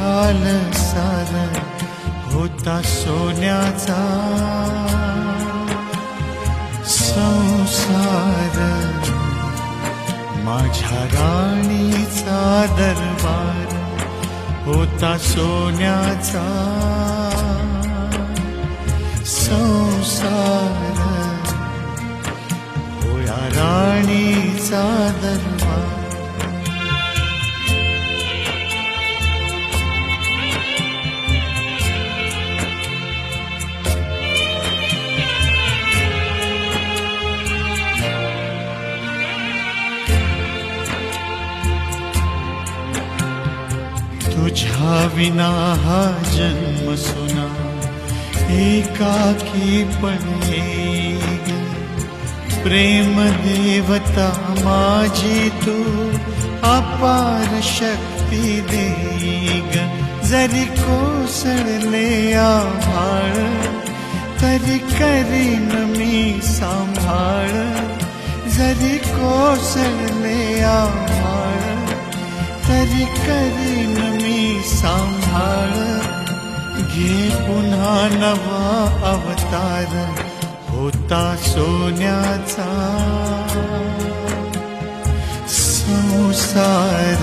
खुशाल सार होता सोन्याचा संसार, माझ्या राणीचा दरबार होता सोन्याचा संसार, होया राणीचा दरबार. तुझ्या विना हा जन्म सुना एकाकी पडेग, प्रेम देवता माझी तू अपार शक्ती देग. जरी कोसळले आभाळ तरी करीन मी सांभाळ, जरी कोसळले आभाळ तरी करीन मी सांभाळ. घे पुन्हा नवा अवतार होता सोन्याचा संसार.